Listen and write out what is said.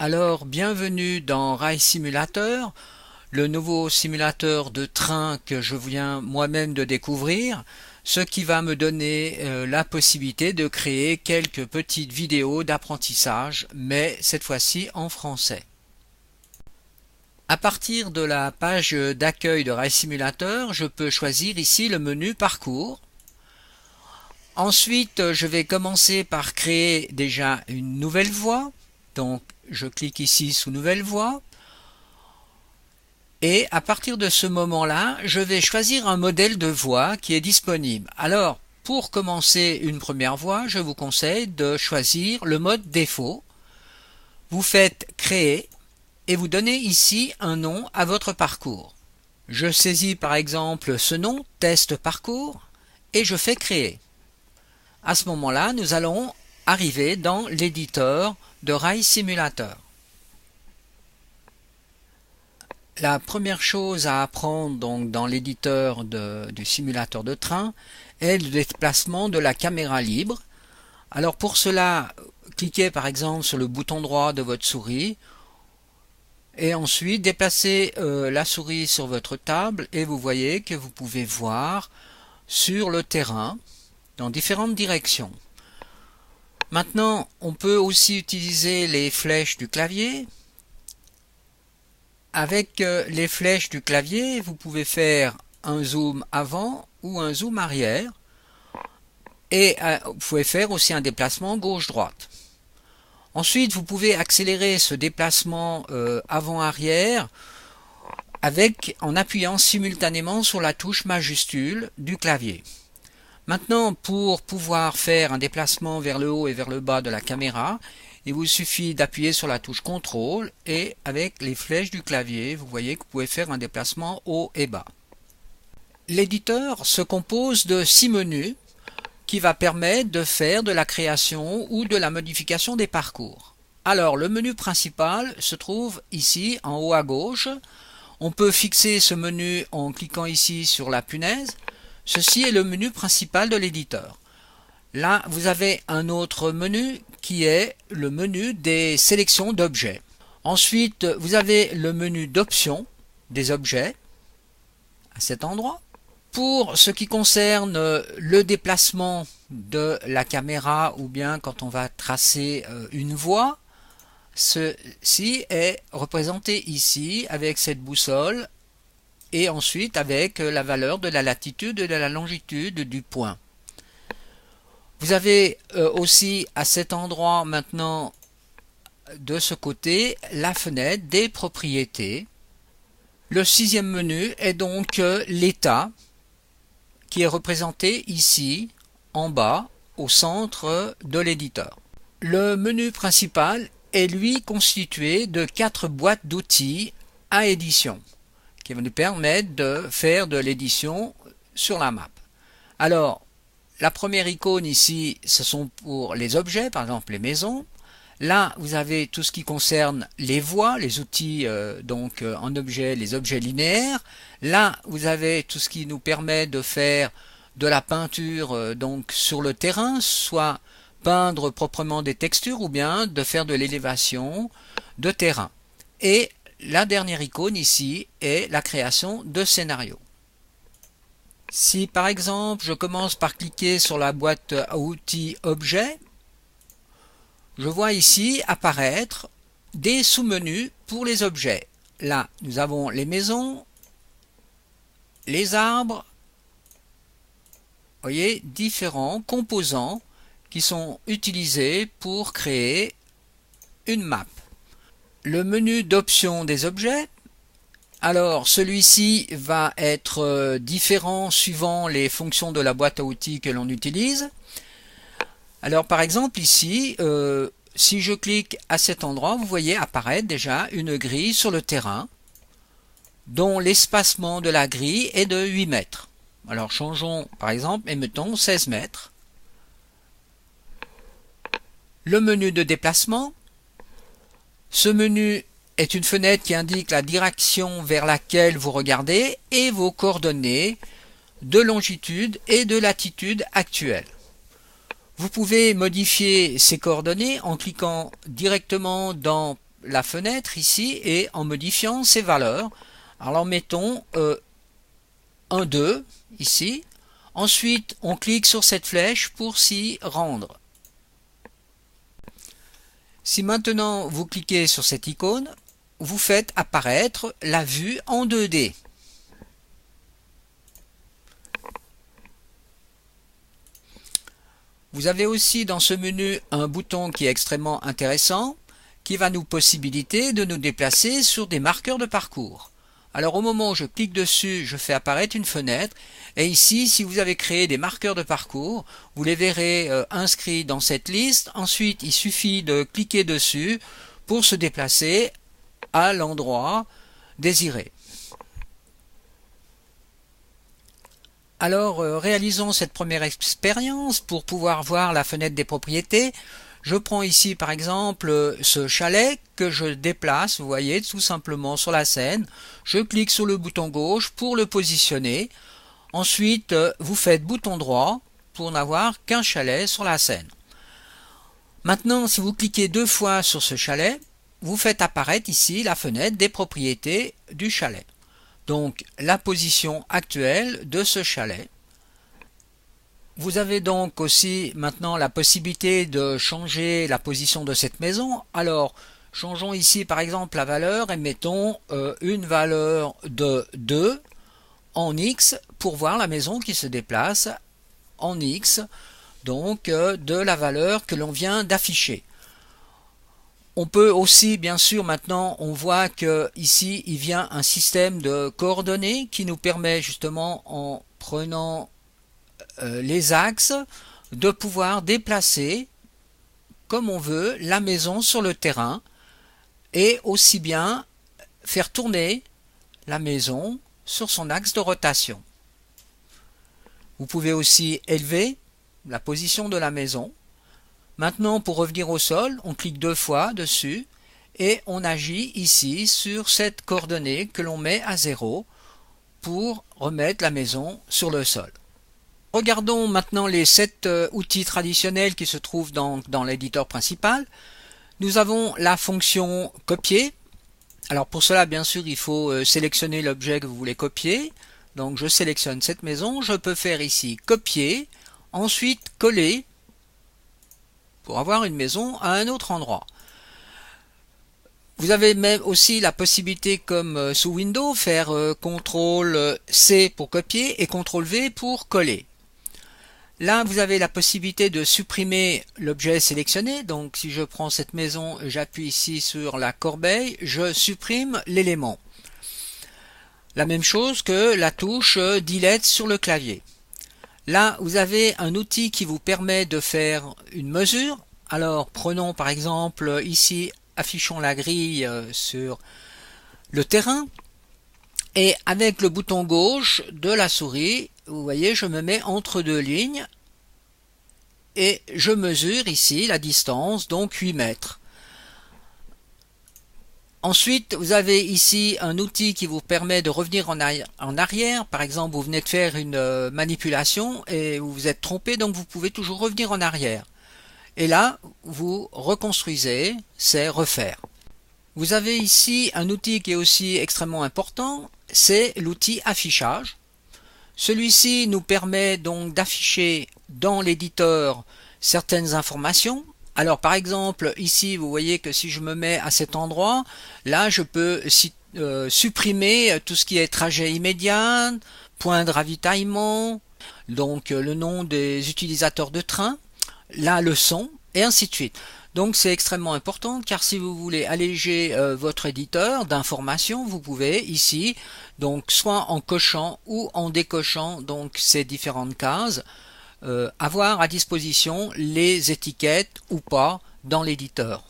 Alors, bienvenue dans Rail Simulator, le nouveau simulateur de train que je viens moi-même de découvrir, ce qui va me donner la possibilité de créer quelques petites vidéos d'apprentissage, mais cette fois-ci en français. À partir de la page d'accueil de Rail Simulator, je peux choisir ici le menu Parcours. Ensuite, je vais commencer par créer déjà une nouvelle voie. Donc, je clique ici sous Nouvelle voie. Et à partir de ce moment-là, je vais choisir un modèle de voie qui est disponible. Alors, pour commencer une première voie, je vous conseille de choisir le mode défaut. Vous faites Créer et vous donnez ici un nom à votre parcours. Je saisis par exemple ce nom, Test Parcours, et je fais Créer. À ce moment-là, nous allons arriver dans l'éditeur de Rail Simulator. La première chose à apprendre donc dans l'éditeur du simulateur de train est le déplacement de la caméra libre. Alors pour cela, cliquez par exemple sur le bouton droit de votre souris et ensuite déplacez la souris sur votre table et vous voyez que vous pouvez voir sur le terrain dans différentes directions. Maintenant, on peut aussi utiliser les flèches du clavier. Avec les flèches du clavier, vous pouvez faire un zoom avant ou un zoom arrière. Et vous pouvez faire aussi un déplacement gauche-droite. Ensuite, vous pouvez accélérer ce déplacement avant-arrière en appuyant simultanément sur la touche majuscule du clavier. Maintenant, pour pouvoir faire un déplacement vers le haut et vers le bas de la caméra, il vous suffit d'appuyer sur la touche CTRL et avec les flèches du clavier, vous voyez que vous pouvez faire un déplacement haut et bas. L'éditeur se compose de 6 menus qui va permettre de faire de la création ou de la modification des parcours. Alors, le menu principal se trouve ici en haut à gauche. On peut fixer ce menu en cliquant ici sur la punaise. Ceci est le menu principal de l'éditeur. Là, vous avez un autre menu qui est le menu des sélections d'objets. Ensuite, vous avez le menu d'options des objets à cet endroit. Pour ce qui concerne le déplacement de la caméra ou bien quand on va tracer une voie, ceci est représenté ici avec cette boussole et ensuite avec la valeur de la latitude et de la longitude du point. Vous avez aussi à cet endroit maintenant de ce côté la fenêtre des propriétés. Le 6e menu est donc l'état qui est représenté ici en bas au centre de l'éditeur. Le menu principal est lui constitué de 4 boîtes d'outils à édition qui va nous permettre de faire de l'édition sur la map. Alors, la première icône ici, ce sont pour les objets, par exemple les maisons. Là, vous avez tout ce qui concerne les voies, les outils en objet, les objets linéaires. Là, vous avez tout ce qui nous permet de faire de la peinture donc sur le terrain, soit peindre proprement des textures ou bien de faire de l'élévation de terrain. Et la dernière icône ici est la création de scénarios. Si par exemple je commence par cliquer sur la boîte à outils objets, je vois ici apparaître des sous-menus pour les objets. Là, nous avons les maisons, les arbres, vous voyez, différents composants qui sont utilisés pour créer une map. Le menu d'options des objets, alors celui-ci va être différent suivant les fonctions de la boîte à outils que l'on utilise. Alors par exemple ici, si je clique à cet endroit, vous voyez apparaître déjà une grille sur le terrain dont l'espacement de la grille est de 8 mètres. Alors changeons par exemple et mettons 16 mètres. Le menu de déplacement. Ce menu est une fenêtre qui indique la direction vers laquelle vous regardez et vos coordonnées de longitude et de latitude actuelles. Vous pouvez modifier ces coordonnées en cliquant directement dans la fenêtre ici et en modifiant ses valeurs. Alors mettons 1, 2 ici. Ensuite, on clique sur cette flèche pour s'y rendre. Si maintenant vous cliquez sur cette icône, vous faites apparaître la vue en 2D. Vous avez aussi dans ce menu un bouton qui est extrêmement intéressant, qui va nous possibiliter de nous déplacer sur des marqueurs de parcours. Alors au moment où je clique dessus, je fais apparaître une fenêtre, et ici, si vous avez créé des marqueurs de parcours, vous les verrez inscrits dans cette liste. Ensuite, il suffit de cliquer dessus pour se déplacer à l'endroit désiré. Alors, réalisons cette première expérience pour pouvoir voir la fenêtre des propriétés. Je prends ici par exemple ce chalet que je déplace, vous voyez, tout simplement sur la scène. Je clique sur le bouton gauche pour le positionner. Ensuite, vous faites bouton droit pour n'avoir qu'un chalet sur la scène. Maintenant, si vous cliquez 2 fois sur ce chalet, vous faites apparaître ici la fenêtre des propriétés du chalet. Donc, la position actuelle de ce chalet. Vous avez donc aussi maintenant la possibilité de changer la position de cette maison. Alors, changeons ici par exemple la valeur et mettons une valeur de 2 en X pour voir la maison qui se déplace en X, donc de la valeur que l'on vient d'afficher. On peut aussi, bien sûr, maintenant, on voit que ici, il vient un système de coordonnées qui nous permet justement, en prenant les axes, de pouvoir déplacer, comme on veut, la maison sur le terrain et aussi bien faire tourner la maison sur son axe de rotation. Vous pouvez aussi élever la position de la maison. Maintenant, pour revenir au sol, on clique 2 fois dessus et on agit ici sur cette coordonnée que l'on met à 0 pour remettre la maison sur le sol. Regardons maintenant les 7 outils traditionnels qui se trouvent dans l'éditeur principal. Nous avons la fonction copier. Alors pour cela, bien sûr, il faut sélectionner l'objet que vous voulez copier. Donc je sélectionne cette maison, je peux faire ici copier, ensuite coller pour avoir une maison à un autre endroit. Vous avez même aussi la possibilité, comme sous Windows, faire CTRL-C pour copier et CTRL-V pour coller. Là, vous avez la possibilité de supprimer l'objet sélectionné. Donc, si je prends cette maison, j'appuie ici sur la corbeille, je supprime l'élément. La même chose que la touche Delete sur le clavier. Là, vous avez un outil qui vous permet de faire une mesure. Alors, prenons par exemple ici, affichons la grille sur le terrain. Et avec le bouton gauche de la souris, vous voyez, je me mets entre 2 lignes et je mesure ici la distance, donc 8 mètres. Ensuite, vous avez ici un outil qui vous permet de revenir en arrière. Par exemple, vous venez de faire une manipulation et vous vous êtes trompé, donc vous pouvez toujours revenir en arrière. Et là, vous reconstruisez, c'est refaire. Vous avez ici un outil qui est aussi extrêmement important, c'est l'outil affichage. Celui-ci nous permet donc d'afficher dans l'éditeur certaines informations. Alors par exemple ici vous voyez que si je me mets à cet endroit, là je peux supprimer tout ce qui est trajet immédiat, point de ravitaillement, donc le nom des utilisateurs de train, la leçon et ainsi de suite. Donc c'est extrêmement important car si vous voulez alléger votre éditeur d'informations, vous pouvez ici, donc soit en cochant ou en décochant donc ces différentes cases, avoir à disposition les étiquettes ou pas dans l'éditeur.